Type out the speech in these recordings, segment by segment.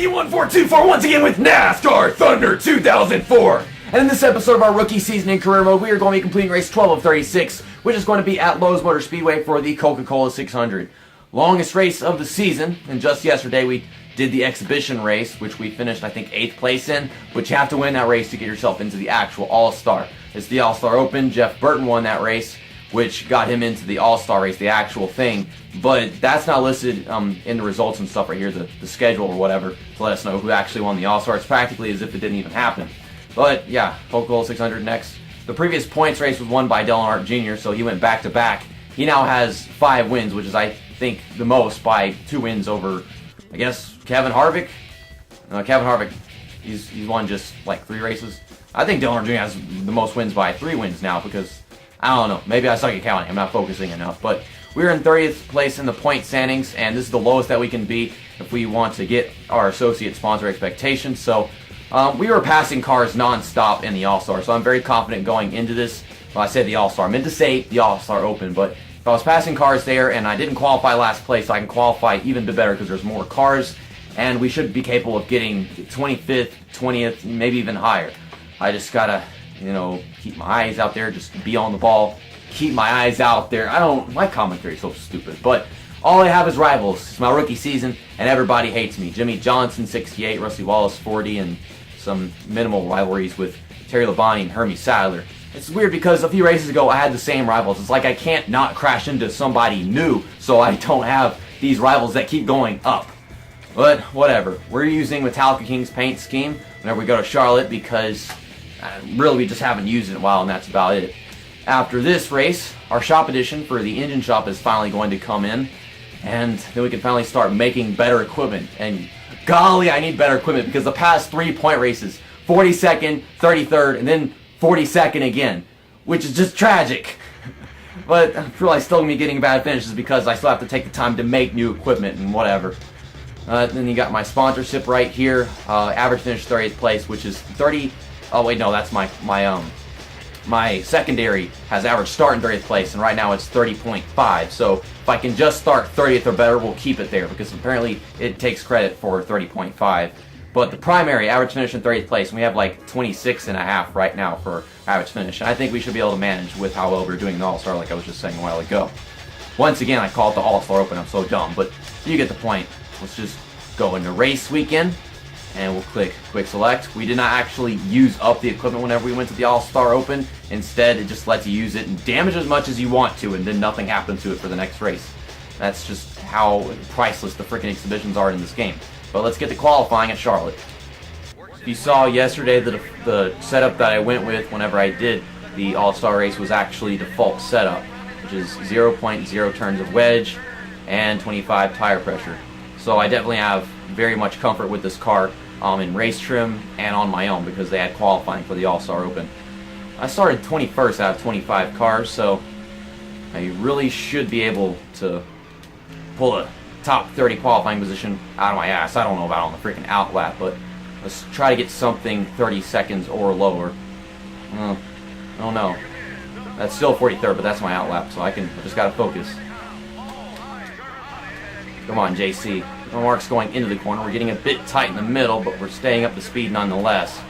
JC142 once again with NASCAR Thunder 2004. And in this episode of our rookie season in career mode, we are going to be completing race 12 of 36, which is going to be at Lowe's Motor Speedway for the Coca-Cola 600. Longest race of the season, and just yesterday we did the exhibition race, which we finished, I think, 8th place in, but you have to win that race to get yourself into the actual All-Star. It's the All-Star Open. Jeff Burton won that race, which got him into the All-Star race, the actual thing. But that's not listed in the results and stuff right here, the schedule or whatever, to let us know who actually won the All-Star. It's practically as if it didn't even happen. But yeah, Coca-Cola 600 next. The previous points race was won by Dale Earnhardt Jr., so he went back-to-back. He now has 5 wins, which is, I think, the most by 2 wins over, I guess, Kevin Harvick. Kevin Harvick, he's won just like 3 races. I think Dale Earnhardt Jr. has the most wins by 3 wins now because, I don't know, maybe I suck at counting. I'm not focusing enough. But we're in 30th place in the point standings, and this is the lowest that we can be if we want to get our associate sponsor expectations. So we were passing cars non-stop in the All-Star, so I'm very confident going into this. Well, I said the All-Star. I meant to say the All-Star Open, but if I was passing cars there and I didn't qualify last place, I can qualify even better because there's more cars, and we should be capable of getting 25th, 20th, maybe even higher. I just gotta, keep my eyes out there, just be on the ball, keep my eyes out there. My commentary is so stupid, but all I have is rivals. It's my rookie season, and everybody hates me. Jimmy Johnson, 68, Rusty Wallace, 40, and some minimal rivalries with Terry Labonte and Hermie Sadler. It's weird because a few races ago I had the same rivals. It's like I can't not crash into somebody new, so I don't have these rivals that keep going up. But whatever. We're using Metallica King's paint scheme whenever we go to Charlotte because really we just haven't used it in a while, and that's about it. After this race, our shop edition for the engine shop is finally going to come in, and then we can finally start making better equipment. And golly, I need better equipment because the past 3-point races, 42nd, 33rd, and then 42nd again, which is just tragic. But I'm sure I'm still going to be getting bad finishes because I still have to take the time to make new equipment and whatever. Then you got my sponsorship right here. Average finish 30th place, which is 30. Oh wait, no, that's my secondary has average start in 30th place, and right now it's 30.5. So if I can just start 30th or better, we'll keep it there because apparently it takes credit for 30.5. But the primary average finish in 30th place, and we have like 26.5 right now for average finish. And I think we should be able to manage with how well we're doing the All-Star, like I was just saying a while ago. Once again, I call it the All-Star Open. I'm so dumb, but you get the point. Let's just go into race weekend, and we'll click Quick Select. We did not actually use up the equipment whenever we went to the All-Star Open. Instead, it just lets you use it and damage as much as you want to, and then nothing happens to it for the next race. That's just how priceless the freaking exhibitions are in this game. But let's get to qualifying at Charlotte. If you saw yesterday, the setup that I went with whenever I did the All-Star race was actually default setup, which is 0.0 turns of wedge and 25 tire pressure. So I definitely have very much comfort with this car in race trim and on my own because they had qualifying for the All-Star Open. I started 21st out of 25 cars, so I really should be able to pull a top 30 qualifying position out of my ass. I don't know about on the freaking out lap, but let's try to get something 30 seconds or lower. I don't know. That's still 43rd, but that's my out lap, so I just gotta focus. Come on, JC. My mark's going into the corner. We're getting a bit tight in the middle, but we're staying up to speed nonetheless.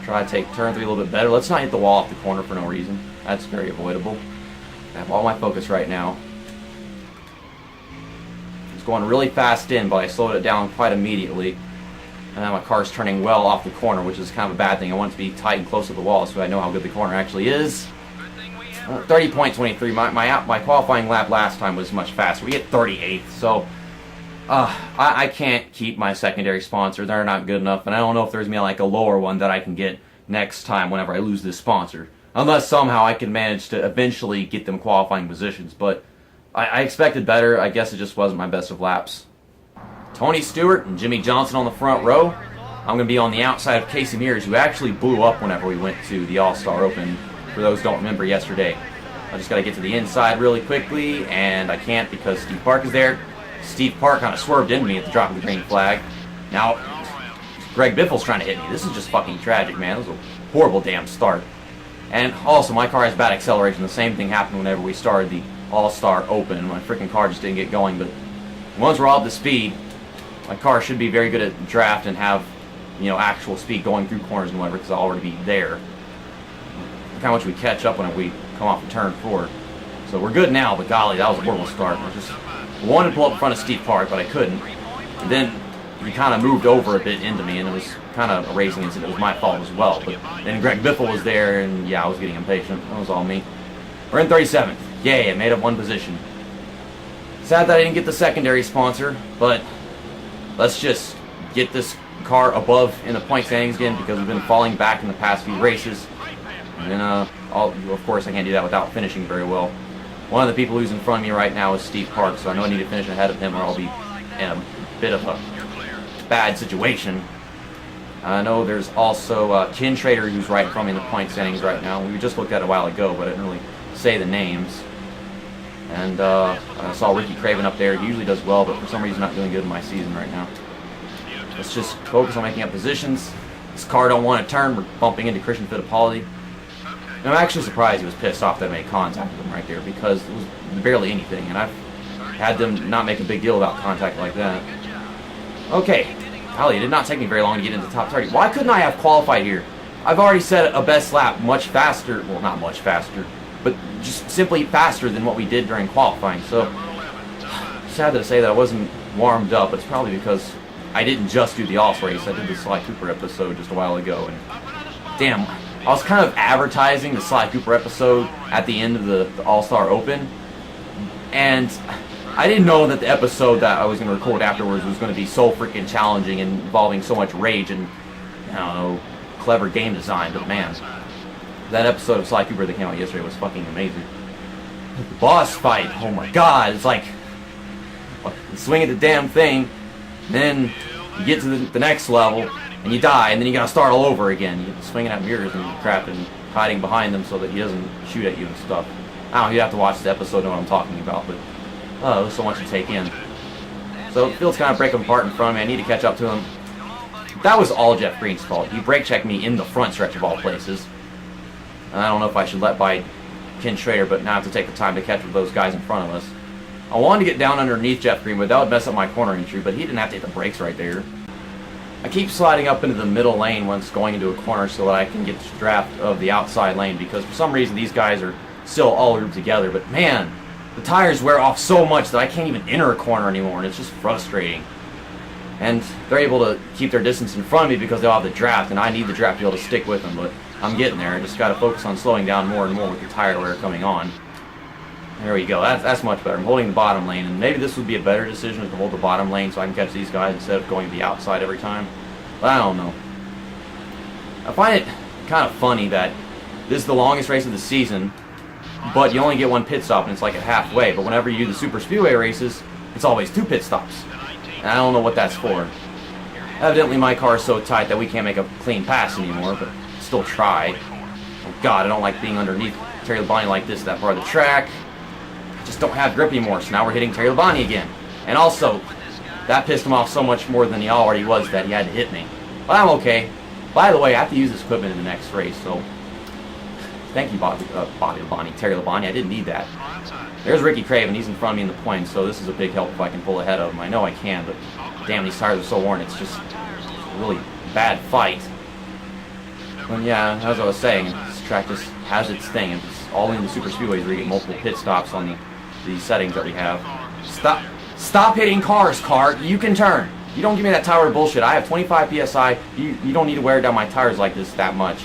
Try to take turn 3 a little bit better. Let's not hit the wall off the corner for no reason. That's very avoidable. I have all my focus right now. Going really fast in, but I slowed it down quite immediately. And now my car's turning well off the corner, which is kind of a bad thing. I want it to be tight and close to the wall so I know how good the corner actually is. 30.23. My qualifying lap last time was much faster. We hit 38th, so I can't keep my secondary sponsor. They're not good enough, and I don't know if there's like a lower one that I can get next time whenever I lose this sponsor. Unless somehow I can manage to eventually get them qualifying positions, but I expected better. I guess it just wasn't my best of laps. Tony Stewart and Jimmy Johnson on the front row. I'm going to be on the outside of Casey Mears, who actually blew up whenever we went to the All-Star Open, for those who don't remember yesterday. I just got to get to the inside really quickly, and I can't because Steve Park is there. Steve Park kind of swerved into me at the drop of the green flag. Now, Greg Biffle's trying to hit me. This is just fucking tragic, man. This was a horrible damn start. And also, my car has bad acceleration. The same thing happened whenever we started the All-Star Open. My freaking car just didn't get going, but once we're all up to speed, My car should be very good at draft and have, you know, actual speed going through corners and whatever, because I'll already be there. Look how much we catch up when we come off of turn 4. So we're good now, but golly, that was a horrible start. I just wanted to pull up in front of Steve Park, but I couldn't. And then he kind of moved over a bit into me, and it was kind of a racing incident. It was my fault as well. But then Greg Biffle was there, and yeah, I was getting impatient. That was all me. We're in 37th. Yay, I made up 1 position. Sad that I didn't get the secondary sponsor, but let's just get this car above in the point standings again, because we've been falling back in the past few races. And then, of course, I can't do that without finishing very well. One of the people who's in front of me right now is Steve Park, so I know I need to finish ahead of him or I'll be in a bit of a bad situation. I know there's also Ken Trader, who's right in front of me in the point standings right now. We just looked at it a while ago, but I didn't really say the names. And I saw Ricky Craven up there. He usually does well, but for some reason not doing good in my season right now. Let's just focus on making up positions. This car don't want to turn. We're bumping into Christian Fittipaldi. And I'm actually surprised he was pissed off that I made contact with him right there, because it was barely anything, and I've had them not make a big deal about contact like that. Okay, golly, it did not take me very long to get into the top 30. Why couldn't I have qualified here? I've already set a best lap much faster, well, not much faster, but just simply faster than what we did during qualifying. So, sad to say that I wasn't warmed up. It's probably because I didn't just do the All-Star race. I did the Sly Cooper episode just a while ago, and damn, I was kind of advertising the Sly Cooper episode at the end of the All-Star Open, and I didn't know that the episode that I was going to record afterwards was going to be so freaking challenging and involving so much rage and, I don't know, clever game design, but man, that episode of Sly Cooper that came out yesterday was fucking amazing. The boss fight, oh my god, it's like, you swing at the damn thing, then you get to the next level, and you die, and then you gotta start all over again. You're swinging at mirrors and crap and hiding behind them so that he doesn't shoot at you and stuff. I don't know, you have to watch the episode to know what I'm talking about, but there's so much to take in. So the field's kind of breaking apart in front of me. I need to catch up to him. That was all Jeff Green's fault. He brake checked me in the front stretch of all places. And I don't know if I should let by Ken Schrader, but now I have to take the time to catch with those guys in front of us. I wanted to get down underneath Jeff Green, but that would mess up my corner entry, but he didn't have to hit the brakes right there. I keep sliding up into the middle lane once going into a corner so that I can get the draft of the outside lane, because for some reason these guys are still all grouped together, but man, the tires wear off so much that I can't even enter a corner anymore, and it's just frustrating. And they're able to keep their distance in front of me because they all have the draft, and I need the draft to be able to stick with them, but I'm getting there. I just got to focus on slowing down more and more with the tire wear coming on. There we go. That's much better. I'm holding the bottom lane, and maybe this would be a better decision to hold the bottom lane so I can catch these guys instead of going to the outside every time. But I don't know. I find it kind of funny that this is the longest race of the season, but you only get one pit stop, and it's like at halfway. But whenever you do the Super Speedway races, it's always 2 pit stops. And I don't know what that's for. Evidently my car is so tight that we can't make a clean pass anymore, but still try. Oh god, I don't like being underneath Terry Labonte like this, that part of the track. I just don't have grip anymore, so now we're hitting Terry Labonte again. And also, that pissed him off so much more than he already was that he had to hit me. But I'm okay. By the way, I have to use this equipment in the next race, so thank you, Terry Labonte. I didn't need that. There's Ricky Craven. He's in front of me in the points, so this is a big help if I can pull ahead of him. I know I can, but damn, these tires are so worn. It's just a really bad fight. And yeah, as I was saying, this track just has its thing. It's all in the super speedways where you get multiple pit stops on the settings that we have. Stop hitting cars, car. You can turn. You don't give me that tire bullshit. I have 25 PSI. You don't need to wear down my tires like this that much.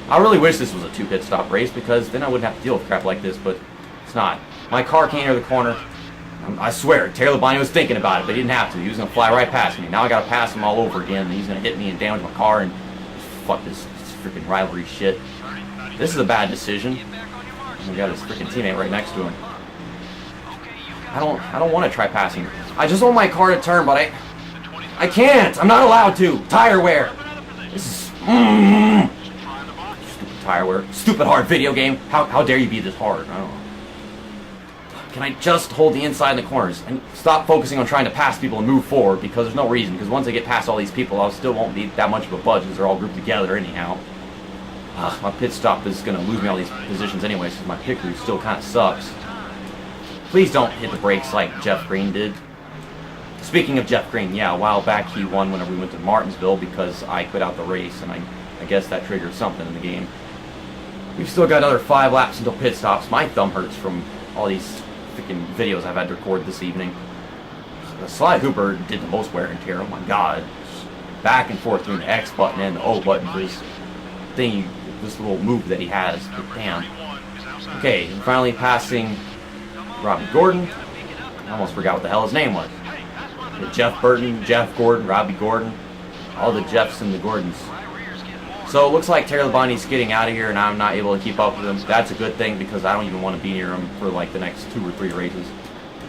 I really wish this was a 2 pit stop race, because then I wouldn't have to deal with crap like this, but it's not. My car can't enter the corner. I swear, Terry Labonte was thinking about it, but he didn't have to. He was going to fly right past me. Now I got to pass him all over again, and he's going to hit me and damage my car, and fuck this freaking rivalry shit. This is a bad decision. We got his freaking teammate right next to him. I don't want to try passing. I just want my car to turn, but I can't. I'm not allowed to. Tire wear. This is stupid tire wear. Stupid hard video game. How dare you be this hard? I don't know. Can I just hold the inside in the corners and stop focusing on trying to pass people and move forward, because there's no reason, because once I get past all these people, I still won't be that much of a budge because they're all grouped together anyhow. My pit stop is going to lose me all these positions anyway, since my pit crew still kind of sucks. Please don't hit the brakes like Jeff Green did. Speaking of Jeff Green, yeah, a while back he won whenever we went to Martinsville because I quit out the race, and I guess that triggered something in the game. We've still got another 5 laps until pit stops. My thumb hurts from all these freaking videos I've had to record this evening. Sly Hooper did the most wear and tear. Oh my god. Back and forth through the X button and the O button for this thing, this little move that he has. But damn. Okay, finally passing Robbie Gordon. I almost forgot what the hell his name was. Jeff Burton, Jeff Gordon, Robbie Gordon. All the Jeffs and the Gordons. So it looks like Terry Labonte's getting out of here and I'm not able to keep up with him. That's a good thing because I don't even want to be near him for like the next 2 or 3 races.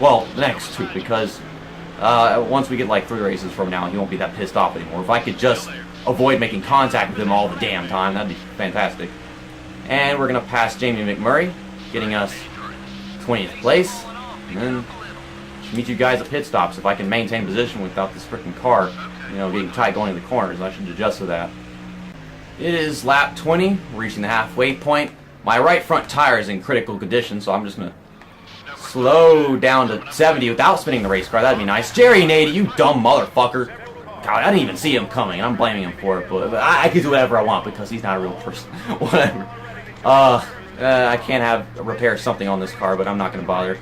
Well, the next 2 because once we get like 3 races from now, he won't be that pissed off anymore. If I could just avoid making contact with him all the damn time, that'd be fantastic. And we're going to pass Jamie McMurray, getting us 20th place. And then meet you guys at pit stops. If I can maintain position without this freaking car, you know, getting tight going to the corners, I should adjust to that. It is lap 20, reaching the halfway point. My right front tire is in critical condition, so I'm just going to slow down to 70 without spinning the race car. That'd be nice. Jerry Nady, you dumb motherfucker. God, I didn't even see him coming, and I'm blaming him for it, but I can do whatever I want because he's not a real person. Whatever. I can't have repair something on this car, but I'm not going to bother.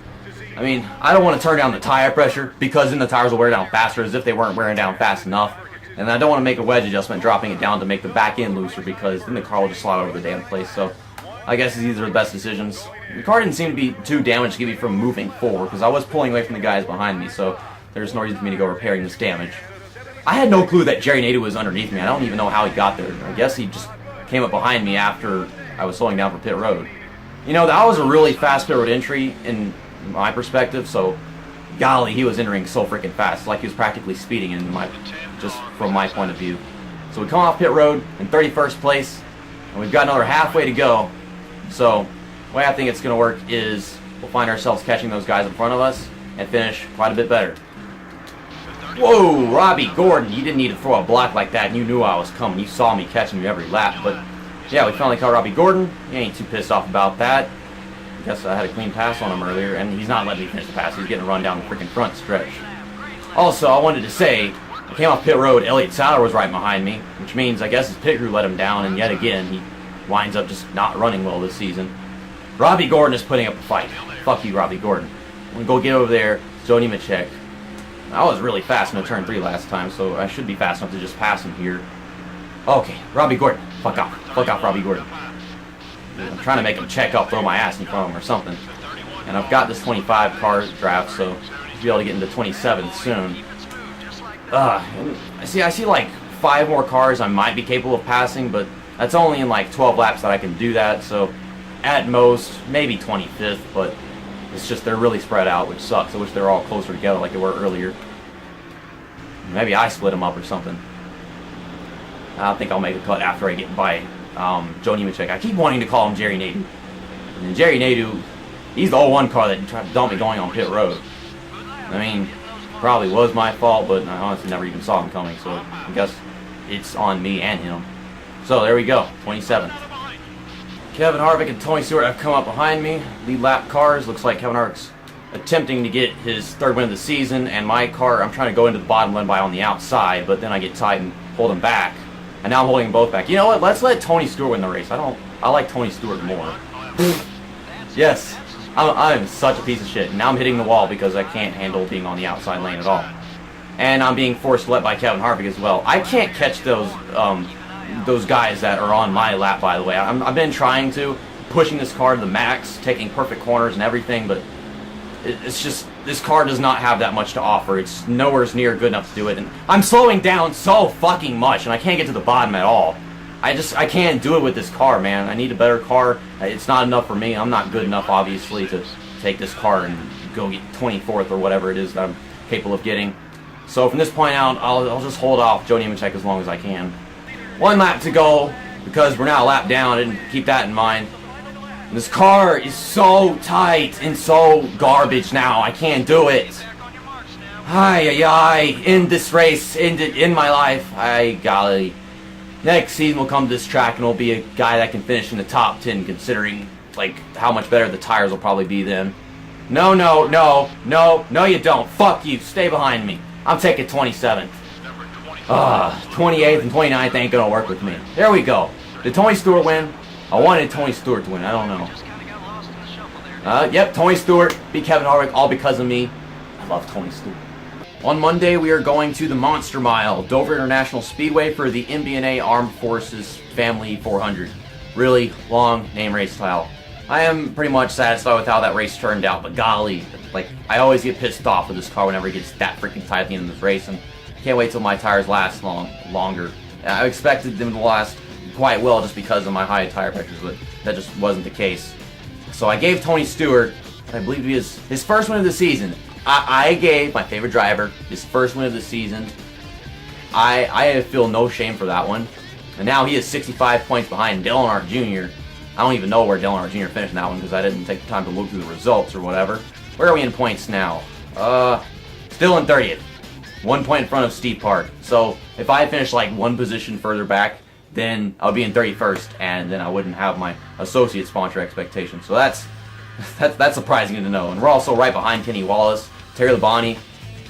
I mean, I don't want to turn down the tire pressure because then the tires will wear down faster as if they weren't wearing down fast enough. And I don't want to make a wedge adjustment dropping it down to make the back end looser because then the car will just slide over the damn place. So I guess these are the best decisions. The car didn't seem to be too damaged to keep me from moving forward because I was pulling away from the guys behind me, so there's no reason for me to go repairing this damage. I had no clue that Jerry Nadeau was underneath me. I don't even know how he got there. I guess he just came up behind me after I was slowing down for pit road. You know, that was a really fast pit road entry in my perspective, so golly, he was entering so freaking fast, like he was practically speeding just from my point of view. So we come off pit road in 31st place, and we've got another halfway to go. So the way I think it's going to work is we'll find ourselves catching those guys in front of us and finish quite a bit better. Whoa, Robbie Gordon, you didn't need to throw a block like that, and you knew I was coming. You saw me catching you every lap, but yeah, we finally caught Robbie Gordon. He ain't too pissed off about that. I guess I had a clean pass on him earlier, and he's not letting me finish the pass. He's getting run down the freaking front stretch. Also, I wanted to say, I came off pit road, Elliott Sadler was right behind me, which means I guess his pit crew let him down, and yet again, he winds up just not running well this season. Robbie Gordon is putting up a fight. Fuck you, Robbie Gordon. I'm going to go get over there, Joe Nemechek. I was really fast in the turn 3 last time, so I should be fast enough to just pass him here. Okay, Robbie Gordon. Fuck off. Fuck off, Robbie Gordon. I'm trying to make him check up, throw my ass in front of him or something. And I've got this 25 car draft, so I'll be able to get into 27 soon. I see like 5 more cars I might be capable of passing, but that's only in like 12 laps that I can do that, so at most, maybe 25th, but it's just they're really spread out, which sucks. I wish they were all closer together like they were earlier. Maybe I split them up or something. I think I'll make a cut after I get by Joe Nemechek. I keep wanting to call him Jerry Nadeau. And Jerry Nadeau, he's the 01 car that tried to dump me going on pit road. I mean, probably was my fault, but I honestly never even saw him coming, so I guess it's on me and him. So there we go, 27th. Kevin Harvick and Tony Stewart have come up behind me. Lead lap cars. Looks like Kevin Harvick's attempting to get his 3rd win of the season, and my car, I'm trying to go into the bottom lane by on the outside, but then I get tight and hold him back. And now I'm holding them both back. You know what? Let's let Tony Stewart win the race. I like Tony Stewart more. Yes. I'm such a piece of shit. Now I'm hitting the wall because I can't handle being on the outside lane at all. And I'm being forced to let by Kevin Harvick as well. I can't catch those guys that are on my lap, by the way. I've been trying to, pushing this car to the max, taking perfect corners and everything, but it's just, this car does not have that much to offer. It's nowhere near good enough to do it, and I'm slowing down so fucking much, and I can't get to the bottom at all. I can't do it with this car, man. I need a better car. It's not enough for me. I'm not good enough, obviously, to take this car and go get 24th or whatever it is that I'm capable of getting. So from this point out, I'll just hold off Joe Nemechek as long as I can. 1 lap to go, because we're now a lap down. I didn't keep that in mind. This car is so tight and so garbage now. I can't do it. End this race. End my life. Golly. Next season we'll come to this track and it'll be a guy that can finish in the top 10 considering like how much better the tires will probably be then. No, you don't. Fuck you. Stay behind me. I'm taking 27th. 28th and 29th ain't gonna work with me. There we go. Did Tony Stewart win? I wanted Tony Stewart to win. I don't know. Yep, Tony Stewart beat Kevin Harvick, all because of me. I love Tony Stewart. On Monday, we are going to the Monster Mile, Dover International Speedway, for the MBNA Armed Forces Family 400. Really long name race style. I am pretty much satisfied with how that race turned out, but golly, like, I always get pissed off with this car whenever it gets that freaking tight at the end of this race, and can't wait till my tires last longer. I expected them to last quite well just because of my high tire pressures, but that just wasn't the case. So I gave Tony Stewart, I believe he is his first win of the season. I gave my favorite driver his first win of the season. I feel no shame for that one. And now he is 65 points behind Dale Earnhardt Jr. I don't even know where Dale Earnhardt Jr. finished in that one because I didn't take the time to look through the results or whatever. Where are we in points now? Still in 30th. 1 point in front of Steve Park. So if I finished like one position further back, then I'll be in 31st, and then I wouldn't have my associate sponsor expectation. So that's surprising to know. And we're also right behind Kenny Wallace, Terry Labonte,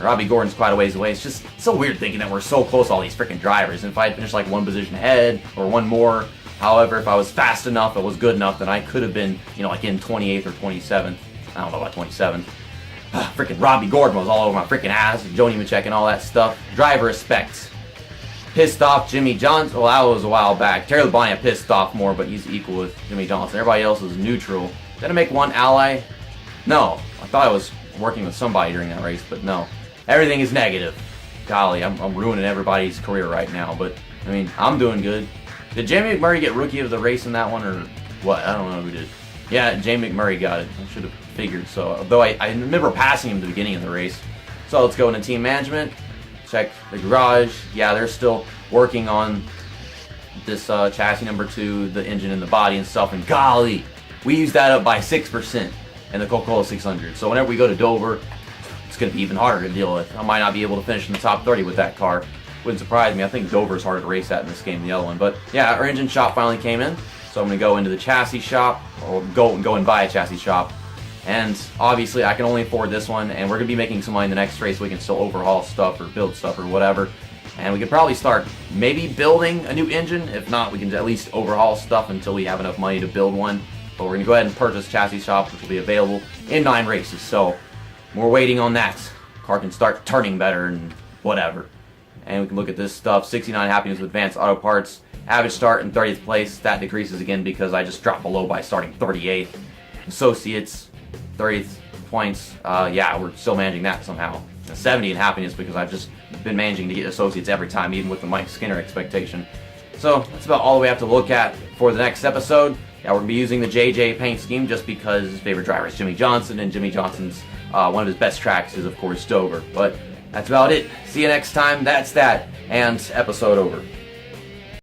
Robbie Gordon's quite a ways away. It's just so weird thinking that we're so close to all these freaking drivers. And if I had finished like one position ahead or one more, however, if I was fast enough, it was good enough, then I could have been, like in 28th or 27th. I don't know about 27th. Freaking Robbie Gordon was all over my freaking ass, Joni Nemechek and all that stuff. Driver respect. Pissed off Jimmy Johnson. Well, that was a while back. Terry Labonte pissed off more, but he's equal with Jimmy Johnson. Everybody else is neutral. Did I make one ally? No. I thought I was working with somebody during that race, but no. Everything is negative. Golly, I'm ruining everybody's career right now, but, I mean, I'm doing good. Did Jamie McMurray get Rookie of the Race in that one, or what? I don't know who did. Yeah, Jamie McMurray got it. I should have figured so. Though I remember passing him at the beginning of the race. So let's go into team management. Check the garage. Yeah, they're still working on this chassis number 2, the engine and the body and stuff. And golly, we used that up by 6% in the Coca-Cola 600. So whenever we go to Dover, it's going to be even harder to deal with. I might not be able to finish in the top 30 with that car. Wouldn't surprise me. I think Dover's harder to race at in this game than the other one. But yeah, our engine shop finally came in. So I'm going to go into the chassis shop, or go and buy a chassis shop. And obviously I can only afford this one, and we're going to be making some money in the next race so we can still overhaul stuff or build stuff or whatever. And we could probably start maybe building a new engine. If not, we can at least overhaul stuff until we have enough money to build one. But we're going to go ahead and purchase chassis shop, which will be available in 9 races. So we're waiting on that. Car can start turning better and whatever. And we can look at this stuff. 69 happiness with Advanced Auto Parts. Average start in 30th place. That decreases again because I just dropped below by starting 38th. Associates, 30th points. Yeah, we're still managing that somehow. 70 in happiness because I've just been managing to get associates every time, even with the Mike Skinner expectation. So that's about all we have to look at for the next episode. Yeah, we're going to be using the JJ paint scheme just because his favorite driver is Jimmy Johnson, and Jimmy Johnson's one of his best tracks is, of course, Dover. But that's about it. See you next time. That's that. And episode over.